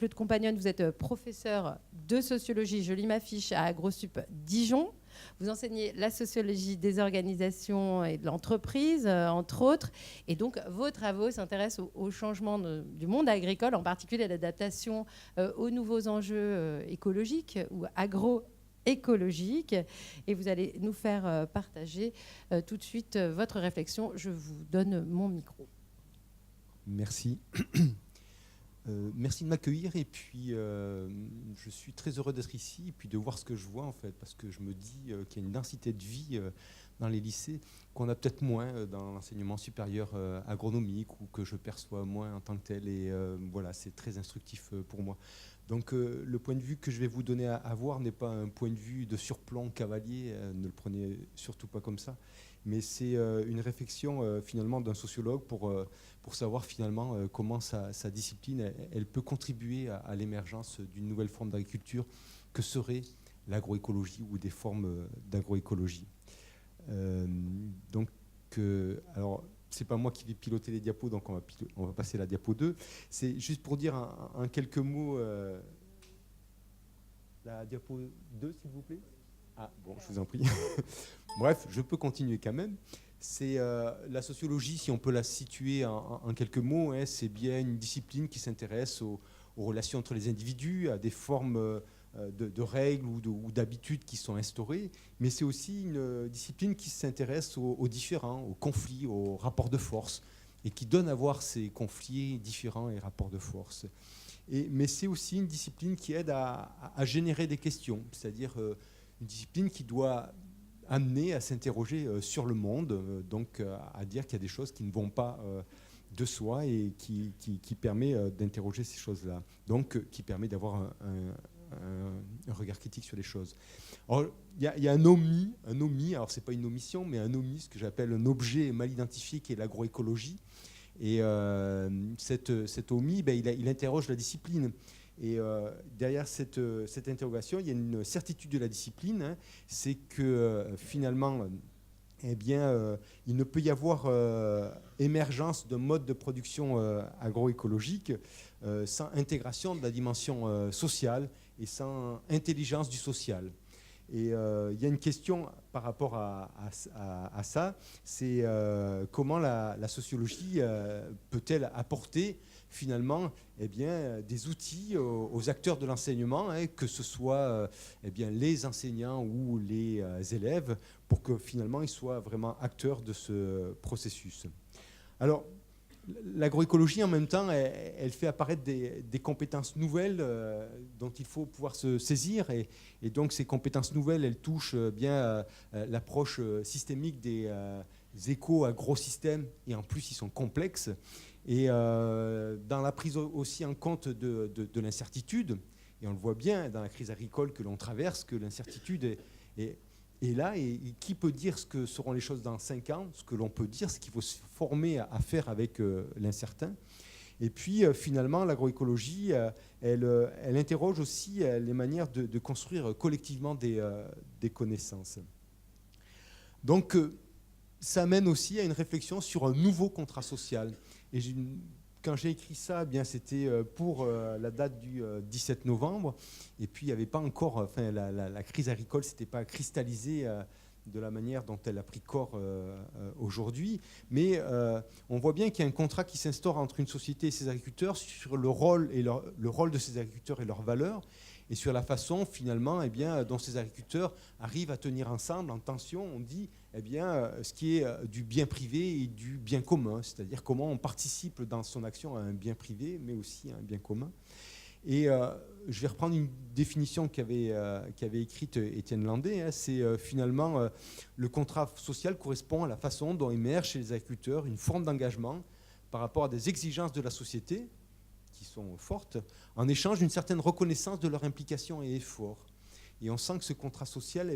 Claude Compagnon, vous êtes professeur de sociologie, je lis ma fiche, à AgroSup Dijon. Vous enseignez la sociologie des organisations et de l'entreprise, entre autres. Et donc, vos travaux s'intéressent au changement du monde agricole, en particulier à l'adaptation aux nouveaux enjeux écologiques ou agroécologiques. Et vous allez nous faire partager tout de suite votre réflexion. Je vous donne mon micro. Merci. Merci de m'accueillir et puis je suis très heureux d'être ici et puis de voir ce que je vois en fait, parce que je me dis qu'il y a une densité de vie dans les lycées qu'on a peut-être moins dans l'enseignement supérieur agronomique ou que je perçois moins en tant que tel, et voilà, c'est très instructif pour moi. Donc le point de vue que je vais vous donner à voir n'est pas un point de vue de surplomb cavalier, ne le prenez surtout pas comme ça, mais c'est une réflexion finalement d'un sociologue pour savoir finalement comment sa discipline elle peut contribuer à l'émergence d'une nouvelle forme d'agriculture que serait l'agroécologie ou des formes d'agroécologie. Alors, c'est pas moi qui vais piloter les diapos, donc on va passer à la diapo 2. C'est juste pour dire en quelques mots la diapo 2, s'il vous plaît. Ah, bon, je vous en prie. Bref, je peux continuer quand même. C'est la sociologie, si on peut la situer en quelques mots, hein, c'est bien une discipline qui s'intéresse aux relations entre les individus, à des formes de règles ou d'habitudes qui sont instaurées, mais c'est aussi une discipline qui s'intéresse aux différents, aux conflits, aux rapports de force, et qui donne à voir ces conflits différents et rapports de force. Mais c'est aussi une discipline qui aide à générer des questions, c'est-à-dire une discipline qui doit amener à s'interroger sur le monde, donc à dire qu'il y a des choses qui ne vont pas de soi et qui permet d'interroger ces choses-là, donc qui permet d'avoir un regard critique sur les choses. Alors, il y a un omis, alors c'est pas une omission, mais un omis, ce que j'appelle un objet mal identifié, qui est l'agroécologie. Et cet omis, il interroge la discipline. Et derrière cette interrogation, il y a une certitude de la discipline, hein, c'est que finalement, il ne peut y avoir émergence d'un mode de production agroécologique sans intégration de la dimension sociale et sans intelligence du social. Et il y a une question par rapport à ça, c'est comment la sociologie peut-elle apporter finalement des outils aux acteurs de l'enseignement, hein, que ce soit les enseignants ou les élèves, pour que finalement ils soient vraiment acteurs de ce processus. Alors, l'agroécologie, en même temps, elle fait apparaître des compétences nouvelles dont il faut pouvoir se saisir. Et donc, ces compétences nouvelles, elles touchent bien l'approche systémique des éco-agrosystèmes. Et en plus, ils sont complexes. Et dans la prise aussi en compte de l'incertitude, et on le voit bien dans la crise agricole que l'on traverse, que l'incertitude est là, et qui peut dire ce que seront les choses dans 5 ans? Ce que l'on peut dire, c'est qu'il faut se former à faire avec l'incertain. Et puis finalement, l'agroécologie, elle interroge aussi les manières de construire collectivement des connaissances. Donc ça amène aussi à une réflexion sur un nouveau contrat social. Et quand j'ai écrit ça, c'était pour la date du 17 novembre. Et puis, il n'y avait pas encore... la crise agricole ne s'était pas cristallisée de la manière dont elle a pris corps aujourd'hui. Mais on voit bien qu'il y a un contrat qui s'instaure entre une société et ses agriculteurs sur le rôle de ces agriculteurs et leurs valeurs, et sur la façon, finalement, dont ces agriculteurs arrivent à tenir ensemble en tension. On dit ce qui est du bien privé et du bien commun, c'est-à-dire comment on participe dans son action à un bien privé, mais aussi à un bien commun. Et je vais reprendre une définition qu'avait écrite Étienne Landé. Hein, c'est finalement le contrat social correspond à la façon dont émerge chez les agriculteurs une forme d'engagement par rapport à des exigences de la société qui sont fortes, en échange d'une certaine reconnaissance de leur implication et effort. Et on sent que ce contrat social,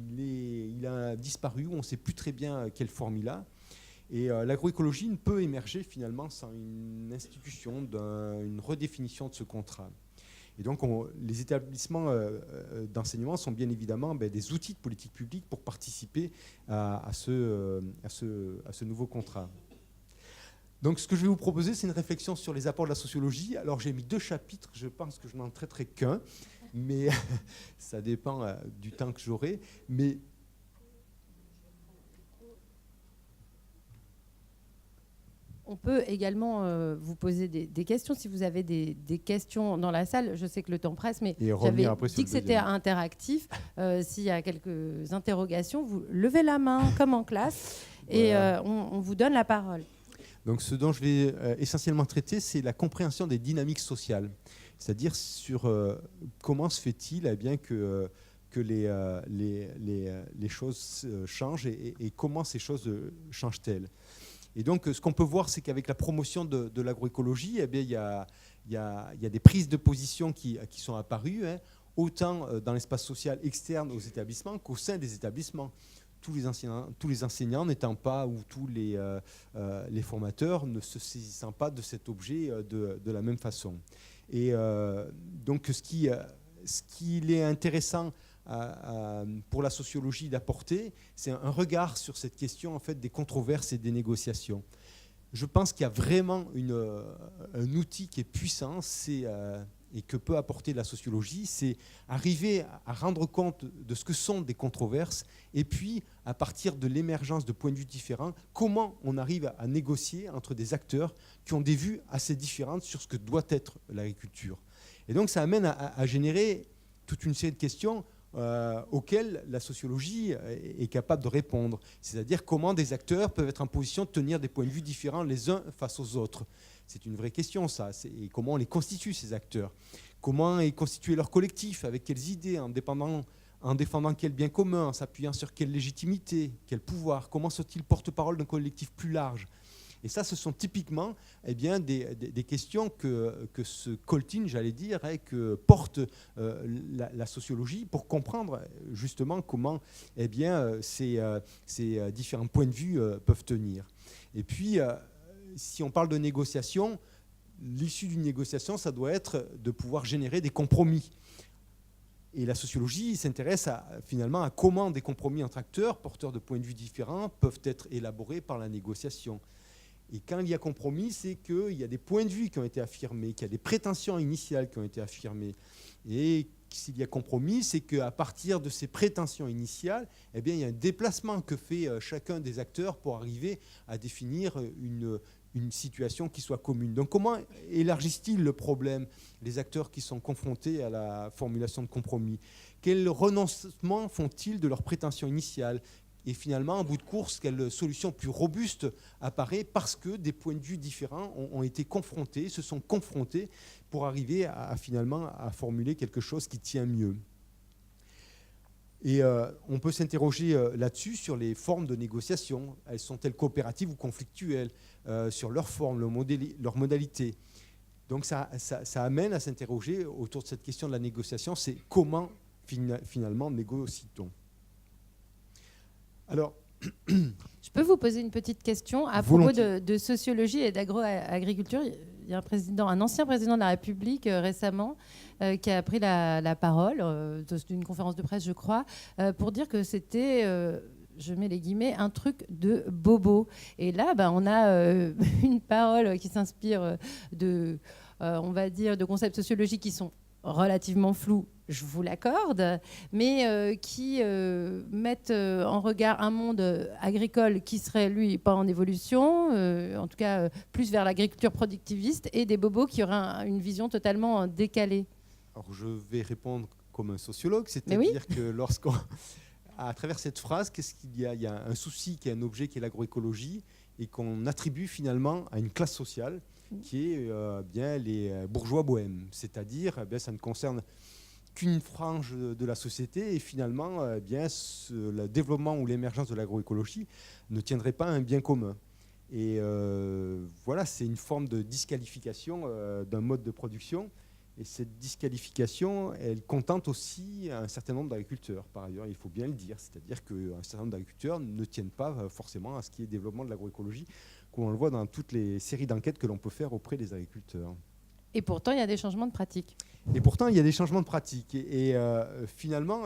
il a disparu, on ne sait plus très bien quelle forme il a. Et l'agroécologie ne peut émerger finalement sans une institution, une redéfinition de ce contrat. Et donc les établissements d'enseignement sont bien évidemment des outils de politique publique pour participer à ce nouveau contrat. Donc ce que je vais vous proposer, c'est une réflexion sur les apports de la sociologie. Alors j'ai mis 2 chapitres, je pense que je n'en traiterai qu'un, mais ça dépend du temps que j'aurai. Mais on peut également vous poser des questions si vous avez des questions dans la salle. Je sais que le temps presse, mais j'avais dit que c'était interactif. S'il y a quelques interrogations, vous levez la main comme en classe et on vous donne la parole. Donc ce dont je vais essentiellement traiter, c'est la compréhension des dynamiques sociales. C'est-à-dire sur comment se fait-il bien que les choses changent et comment ces choses changent-elles. Et donc, ce qu'on peut voir, c'est qu'avec la promotion de l'agroécologie, il y a des prises de position qui sont apparues, autant dans l'espace social externe aux établissements qu'au sein des établissements. Tous les enseignants n'étant pas, ou tous les formateurs ne se saisissant pas de cet objet de la même façon. Et donc, ce qu'il est intéressant pour la sociologie d'apporter, c'est un regard sur cette question en fait, des controverses et des négociations. Je pense qu'il y a vraiment un outil qui est puissant et que peut apporter la sociologie, c'est arriver à rendre compte de ce que sont des controverses et puis, à partir de l'émergence de points de vue différents, comment on arrive à négocier entre des acteurs qui ont des vues assez différentes sur ce que doit être l'agriculture. Et donc ça amène à générer toute une série de questions auxquelles la sociologie est capable de répondre. C'est-à-dire comment des acteurs peuvent être en position de tenir des points de vue différents les uns face aux autres. C'est une vraie question, ça. Et comment on les constitue, ces acteurs? Comment est constitué leur collectif? Avec quelles idées? En défendant quel bien commun? En s'appuyant sur quelle légitimité? Quel pouvoir? Comment sont-ils porte-parole d'un collectif plus large? Et ça, ce sont typiquement des questions que ce coltine, j'allais dire, que porte la sociologie pour comprendre justement comment ces différents points de vue peuvent tenir. Et puis, si on parle de négociation, l'issue d'une négociation, ça doit être de pouvoir générer des compromis. Et la sociologie s'intéresse finalement à comment des compromis entre acteurs, porteurs de points de vue différents, peuvent être élaborés par la négociation. Et quand il y a compromis, c'est qu'il y a des points de vue qui ont été affirmés, qu'il y a des prétentions initiales qui ont été affirmées. Et s'il y a compromis, c'est qu'à partir de ces prétentions initiales, il y a un déplacement que fait chacun des acteurs pour arriver à définir une situation qui soit commune. Donc comment élargissent-ils le problème, les acteurs qui sont confrontés à la formulation de compromis? Quel renoncement font-ils de leurs prétentions initiales? Et finalement, en bout de course, quelle solution plus robuste apparaît parce que des points de vue différents ont été confrontés, se sont confrontés pour arriver finalement à formuler quelque chose qui tient mieux. Et on peut s'interroger là-dessus sur les formes de négociation. Elles sont-elles coopératives ou conflictuelles, sur leur forme, leur modalité. Donc ça amène à s'interroger autour de cette question de la négociation, c'est comment finalement négocie-t-on? Alors, je peux vous poser une petite question à propos de sociologie et d'agro-agriculture. Il y a un ancien président de la République récemment qui a pris la parole dans une conférence de presse, je crois, pour dire que c'était, je mets les guillemets, un truc de bobo. Et là, on a une parole qui s'inspire on va dire, de concepts sociologiques qui sont relativement flous, je vous l'accorde, mais qui mettent en regard un monde agricole qui serait, lui, pas en évolution, en tout cas plus vers l'agriculture productiviste, et des bobos qui auraient une vision totalement décalée. Alors je vais répondre comme un sociologue, c'est-à-dire que à travers cette phrase, qu'est-ce qu'il y a? Il y a un souci qui est un objet qui est l'agroécologie et qu'on attribue finalement à une classe sociale qui est les bourgeois bohèmes. C'est-à-dire, ça ne concerne qu'une frange de la société et finalement, le développement ou l'émergence de l'agroécologie ne tiendrait pas à un bien commun. Et voilà, c'est une forme de disqualification d'un mode de production. Et cette disqualification, elle contente aussi un certain nombre d'agriculteurs. Par ailleurs, il faut bien le dire, c'est-à-dire qu'un certain nombre d'agriculteurs ne tiennent pas forcément à ce qui est développement de l'agroécologie, comme on le voit dans toutes les séries d'enquêtes que l'on peut faire auprès des agriculteurs. Et pourtant, il y a des changements de pratiques. Et finalement,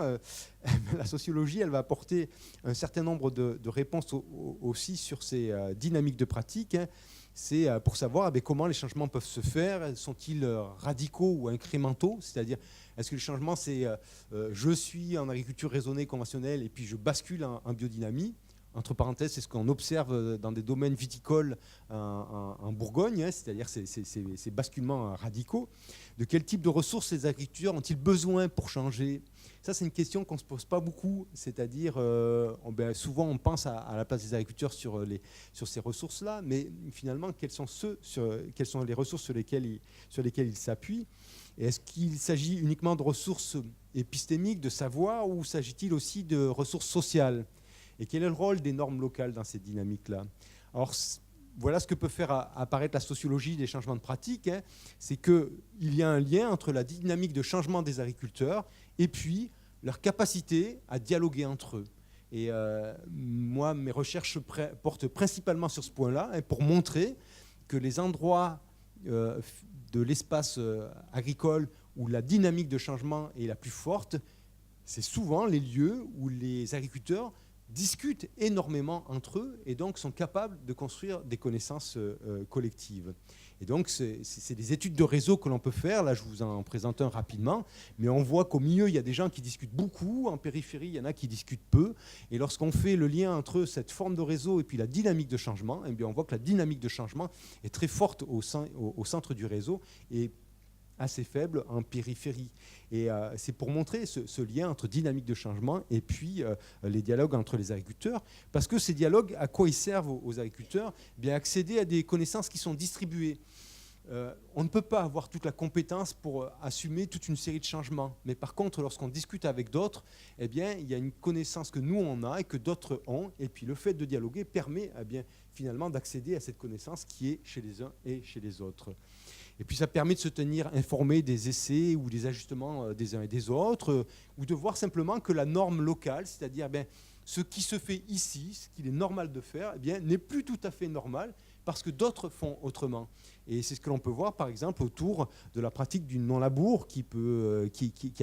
la sociologie, elle va apporter un certain nombre de réponses aussi sur ces dynamiques de pratiques. c'est pour savoir comment les changements peuvent se faire. Sont-ils radicaux ou incrémentaux? C'est-à-dire, est-ce que le changement, c'est je suis en agriculture raisonnée conventionnelle et puis je bascule en biodynamie? Entre parenthèses, c'est ce qu'on observe dans des domaines viticoles en Bourgogne, c'est-à-dire ces basculements radicaux. De quel type de ressources les agriculteurs ont-ils besoin pour changer? Ça, c'est une question qu'on ne se pose pas beaucoup, c'est-à-dire souvent on pense à la place des agriculteurs sur ces ressources-là, mais finalement, quelles sont les ressources sur lesquelles ils s'appuient? Et est-ce qu'il s'agit uniquement de ressources épistémiques, de savoir, ou s'agit-il aussi de ressources sociales? Et quel est le rôle des normes locales dans ces dynamiques-là? Alors, voilà ce que peut faire apparaître la sociologie des changements de pratique. C'est qu'il y a un lien entre la dynamique de changement des agriculteurs et puis leur capacité à dialoguer entre eux. Et moi, mes recherches portent principalement sur ce point-là, pour montrer que les endroits de l'espace agricole où la dynamique de changement est la plus forte, c'est souvent les lieux où les agriculteurs discutent énormément entre eux et donc sont capables de construire des connaissances collectives. Et donc, c'est des études de réseau que l'on peut faire. Là, je vous en présente un rapidement. Mais on voit qu'au milieu, il y a des gens qui discutent beaucoup. En périphérie, il y en a qui discutent peu. Et lorsqu'on fait le lien entre cette forme de réseau et puis la dynamique de changement, eh bien, on voit que la dynamique de changement est très forte au centre du réseau et assez faible en périphérie. Et c'est pour montrer ce lien entre dynamique de changement et puis les dialogues entre les agriculteurs. Parce que ces dialogues, à quoi ils servent aux agriculteurs? Bien, accéder à des connaissances qui sont distribuées. On ne peut pas avoir toute la compétence pour assumer toute une série de changements. Mais par contre, lorsqu'on discute avec d'autres, eh bien, il y a une connaissance que nous, on a et que d'autres ont. Et puis le fait de dialoguer permet finalement d'accéder à cette connaissance qui est chez les uns et chez les autres. Et puis ça permet de se tenir informé des essais ou des ajustements des uns et des autres, ou de voir simplement que la norme locale, c'est-à-dire ce qui se fait ici, ce qu'il est normal de faire, n'est plus tout à fait normal parce que d'autres font autrement. Et c'est ce que l'on peut voir par exemple autour de la pratique du non-labour qui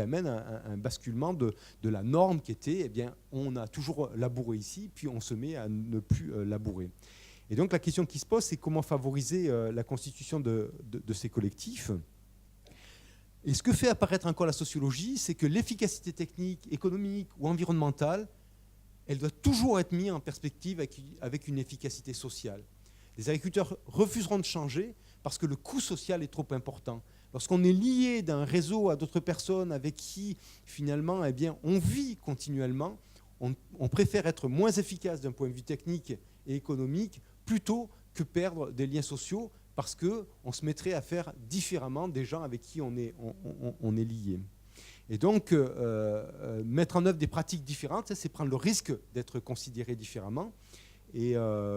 amène un basculement de la norme qui était, on a toujours labouré ici, puis on se met à ne plus labourer. Et donc la question qui se pose, c'est comment favoriser la constitution de ces collectifs. Et ce que fait apparaître encore la sociologie, c'est que l'efficacité technique, économique ou environnementale, elle doit toujours être mise en perspective avec une efficacité sociale. Les agriculteurs refuseront de changer parce que le coût social est trop important. Lorsqu'on est lié d'un réseau à d'autres personnes avec qui, finalement, on vit continuellement, on préfère être moins efficace d'un point de vue technique et économique plutôt que perdre des liens sociaux parce qu'on se mettrait à faire différemment des gens avec qui on est lié. Et donc, mettre en œuvre des pratiques différentes, c'est prendre le risque d'être considéré différemment. Et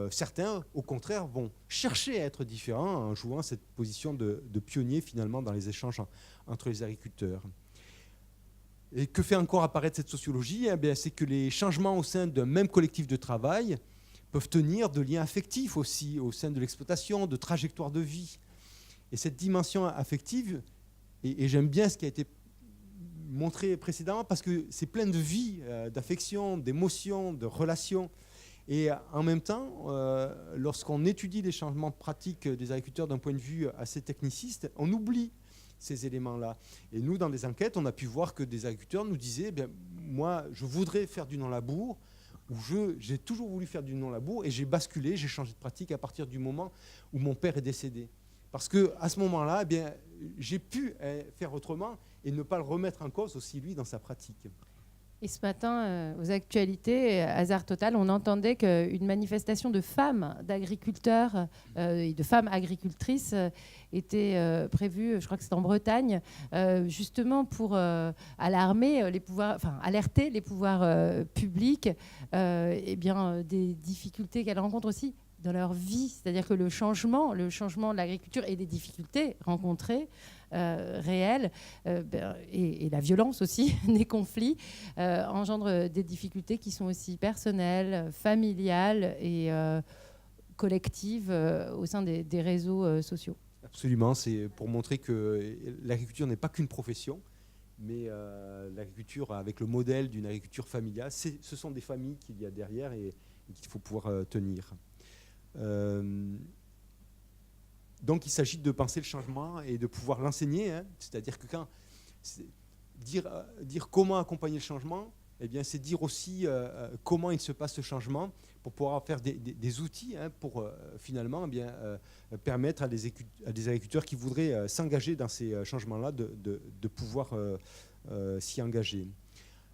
certains, au contraire, vont chercher à être différents en jouant cette position de pionnier, finalement, dans les échanges entre les agriculteurs. Et que fait encore apparaître cette sociologie? C'est que les changements au sein d'un même collectif de travail peuvent tenir de liens affectifs aussi au sein de l'exploitation, de trajectoires de vie. Et cette dimension affective, et j'aime bien ce qui a été montré précédemment, parce que c'est plein de vie, d'affection, d'émotions, de relations. Et en même temps, lorsqu'on étudie les changements de pratique des agriculteurs d'un point de vue assez techniciste, on oublie ces éléments-là. Et nous, dans des enquêtes, on a pu voir que des agriculteurs nous disaient moi, je voudrais faire du non-labour, ou j'ai toujours voulu faire du non-labour, et j'ai basculé, j'ai changé de pratique à partir du moment où mon père est décédé. Parce qu'à ce moment-là, j'ai pu faire autrement et ne pas le remettre en cause aussi, lui, dans sa pratique. Et ce matin, aux actualités, hasard total, on entendait qu'une manifestation de femmes d'agriculteurs et de femmes agricultrices était prévue, je crois que c'est en Bretagne, justement pour alerter les pouvoirs publics des difficultés qu'elles rencontrent aussi dans leur vie. C'est-à-dire que le changement de l'agriculture et des difficultés rencontrées réelles et la violence aussi des conflits engendrent des difficultés qui sont aussi personnelles, familiales et collectives au sein des réseaux sociaux. Absolument, c'est pour montrer que l'agriculture n'est pas qu'une profession, mais l'agriculture avec le modèle d'une agriculture familiale, ce sont des familles qu'il y a derrière et qu'il faut pouvoir tenir. Donc il s'agit de penser le changement et de pouvoir l'enseigner, hein. C'est-à-dire que dire comment accompagner le changement, eh bien, c'est dire aussi comment il se passe ce changement pour pouvoir faire des outils, hein, pour finalement eh bien, permettre à des agriculteurs qui voudraient s'engager dans ces changements-là de pouvoir s'y engager.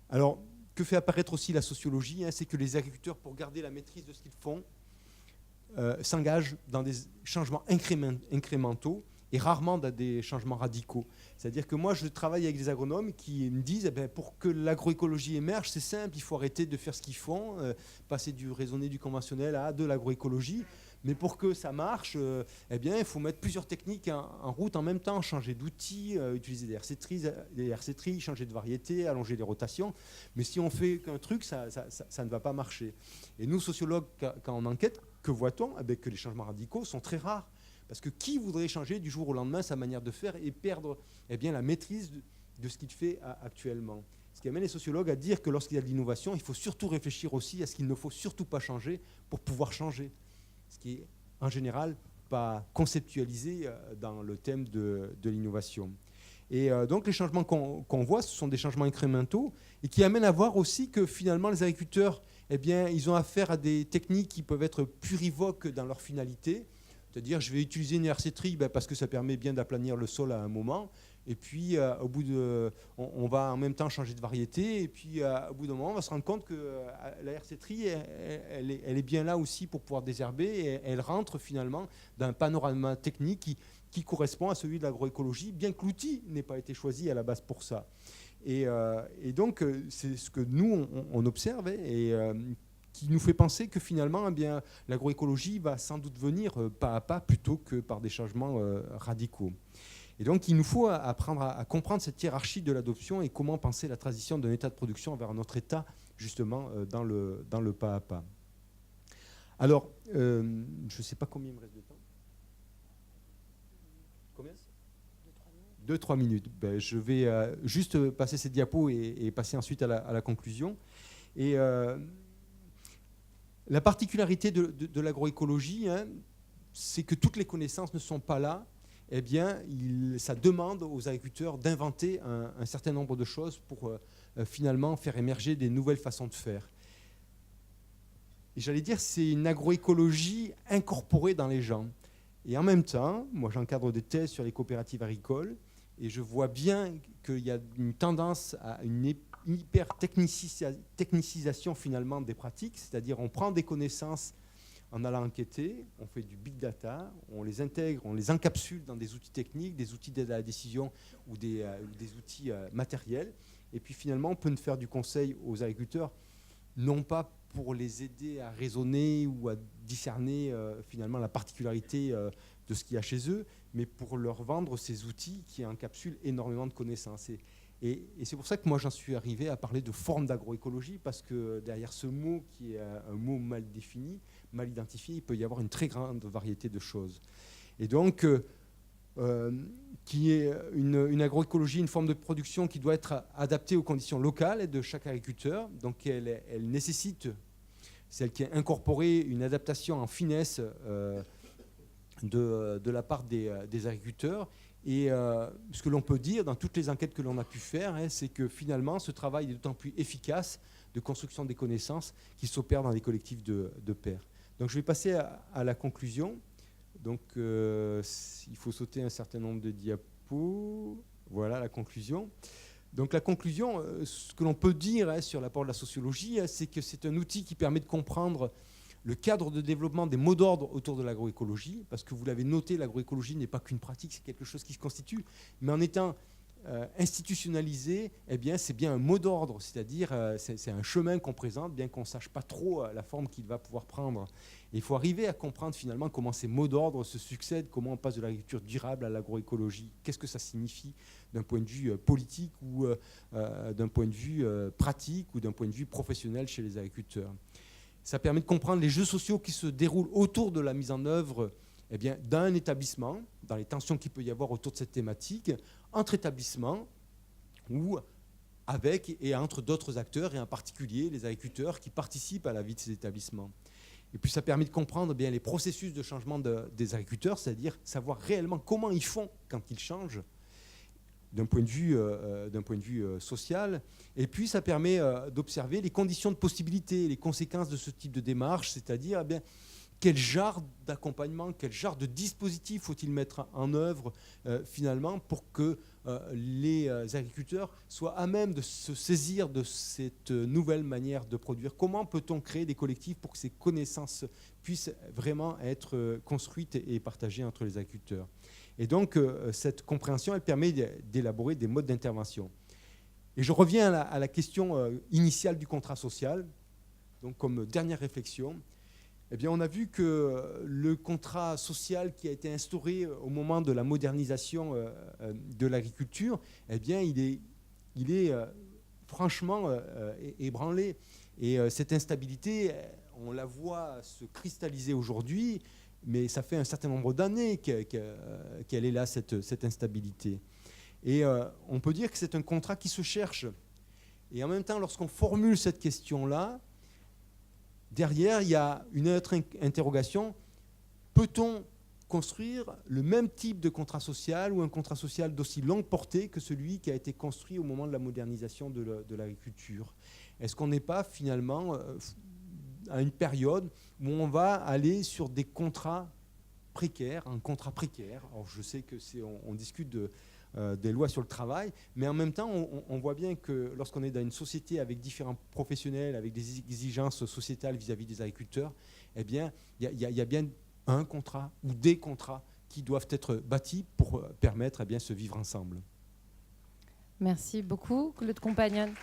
Alors, que fait apparaître aussi la sociologie, hein, c'est que les agriculteurs, pour garder la maîtrise de ce qu'ils font, s'engagent dans des changements incrémentaux et rarement dans des changements radicaux. C'est-à-dire que moi, je travaille avec des agronomes qui me disent, eh bien, pour que l'agroécologie émerge, c'est simple, il faut arrêter de faire ce qu'ils font, passer du raisonné, du conventionnel à de l'agroécologie. Mais pour que ça marche, eh bien, il faut mettre plusieurs techniques en route en même temps, changer d'outils, utiliser des RC-tries, changer de variété, allonger les rotations. Mais si on fait qu'un truc, ça ne va pas marcher. Et nous, sociologues, quand on enquête, que voit-on ? Eh bien, que les changements radicaux sont très rares. Parce que qui voudrait changer du jour au lendemain sa manière de faire et perdre eh bien, la maîtrise de ce qu'il fait actuellement ? Ce qui amène les sociologues à dire que lorsqu'il y a de l'innovation, il faut surtout réfléchir aussi à ce qu'il ne faut surtout pas changer pour pouvoir changer. Ce qui est en général pas conceptualisé dans le thème de l'innovation. Et donc les changements qu'on voit, ce sont des changements incrémentaux et qui amènent à voir aussi que finalement les agriculteurs, eh bien, ils ont affaire à des techniques qui peuvent être plurivoques dans leur finalité. C'est-à-dire, je vais utiliser une RC-trie parce que ça permet bien d'aplanir le sol à un moment. Et puis, au bout on va en même temps changer de variété. Et puis, au bout d'un moment, on va se rendre compte que la RC-trie, elle est bien là aussi pour pouvoir désherber. Et elle rentre finalement dans un panorama technique qui correspond à celui de l'agroécologie, bien que l'outil n'ait pas été choisi à la base pour ça. Et donc, c'est ce que nous, on observe. Et qui nous fait penser que finalement, eh bien, l'agroécologie va sans doute venir pas à pas plutôt que par des changements radicaux. Et donc, il nous faut apprendre à comprendre cette hiérarchie de l'adoption et comment penser la transition d'un état de production vers un autre état, justement, dans le pas à pas. Alors, je ne sais pas combien il me reste de temps. Combien ? 2-3 minutes. Ben, je vais juste passer cette diapo et passer ensuite à la conclusion. Et la particularité de l'agroécologie, hein, c'est que toutes les connaissances ne sont pas là. Eh bien, ça demande aux agriculteurs d'inventer un certain nombre de choses pour finalement faire émerger des nouvelles façons de faire. Et j'allais dire, c'est une agroécologie incorporée dans les gens. Et en même temps, moi j'encadre des thèses sur les coopératives agricoles et je vois bien qu'il y a une tendance à une hyper-technicisation finalement des pratiques, c'est-à-dire on prend des connaissances en allant enquêter, on fait du big data, on les intègre, on les encapsule dans des outils techniques, des outils d'aide à la décision ou des outils matériels, et puis finalement on peut faire du conseil aux agriculteurs, non pas pour les aider à raisonner ou à discerner finalement la particularité de ce qu'il y a chez eux, mais pour leur vendre ces outils qui encapsulent énormément de connaissances. Et c'est pour ça que moi j'en suis arrivé à parler de forme d'agroécologie, parce que derrière ce mot qui est un mot mal défini, mal identifié, il peut y avoir une très grande variété de choses. Et donc, qui est une agroécologie, une forme de production qui doit être adaptée aux conditions locales de chaque agriculteur. Donc elle nécessite, celle qui est incorporée, une adaptation en finesse de la part des agriculteurs. Et ce que l'on peut dire dans toutes les enquêtes que l'on a pu faire, hein, c'est que finalement, ce travail est d'autant plus efficace de construction des connaissances qui s'opère dans les collectifs de pairs. Donc je vais passer à la conclusion. Donc il faut sauter un certain nombre de diapos. Voilà la conclusion. Donc la conclusion, ce que l'on peut dire hein, sur l'apport de la sociologie, hein, c'est que c'est un outil qui permet de comprendre le cadre de développement des mots d'ordre autour de l'agroécologie, parce que vous l'avez noté, l'agroécologie n'est pas qu'une pratique, c'est quelque chose qui se constitue, mais en étant institutionnalisé, eh bien, c'est bien un mot d'ordre, c'est-à-dire c'est un chemin qu'on présente, bien qu'on ne sache pas trop la forme qu'il va pouvoir prendre. Et il faut arriver à comprendre finalement comment ces mots d'ordre se succèdent, comment on passe de l'agriculture durable à l'agroécologie, qu'est-ce que ça signifie d'un point de vue politique ou d'un point de vue pratique ou d'un point de vue professionnel chez les agriculteurs. Ça permet de comprendre les jeux sociaux qui se déroulent autour de la mise en œuvre eh bien, d'un établissement, dans les tensions qu'il peut y avoir autour de cette thématique, entre établissements ou avec et entre d'autres acteurs, et en particulier les agriculteurs qui participent à la vie de ces établissements. Et puis ça permet de comprendre bien les processus de changement des agriculteurs, c'est-à-dire savoir réellement comment ils font quand ils changent d'un point de vue social. Et puis ça permet d'observer les conditions de possibilité, les conséquences de ce type de démarche, c'est-à-dire eh bien, quel genre d'accompagnement, quel genre de dispositif faut-il mettre en œuvre finalement pour que les agriculteurs soient à même de se saisir de cette nouvelle manière de produire. Comment peut-on créer des collectifs pour que ces connaissances puissent vraiment être construites et partagées entre les agriculteurs. Et donc cette compréhension, elle permet d'élaborer des modes d'intervention. Et je reviens à la question initiale du contrat social, donc comme dernière réflexion. Eh bien, on a vu que le contrat social qui a été instauré au moment de la modernisation de l'agriculture, eh bien, il est franchement ébranlé. Et cette instabilité, on la voit se cristalliser aujourd'hui, mais ça fait un certain nombre d'années qu'elle est là, cette instabilité. Et on peut dire que c'est un contrat qui se cherche. Et en même temps, lorsqu'on formule cette question-là, derrière, il y a une autre interrogation. Peut-on construire le même type de contrat social ou un contrat social d'aussi longue portée que celui qui a été construit au moment de la modernisation de l'agriculture? Est-ce qu'on n'est pas finalement à une période où on va aller sur des contrats précaires, un contrat précaire? Alors je sais que on discute des lois sur le travail, mais en même temps, on voit bien que lorsqu'on est dans une société avec différents professionnels, avec des exigences sociétales vis-à-vis des agriculteurs, eh bien, il y a bien un contrat ou des contrats qui doivent être bâtis pour permettre eh bien, ce vivre ensemble. Merci beaucoup, Claude Compagnon.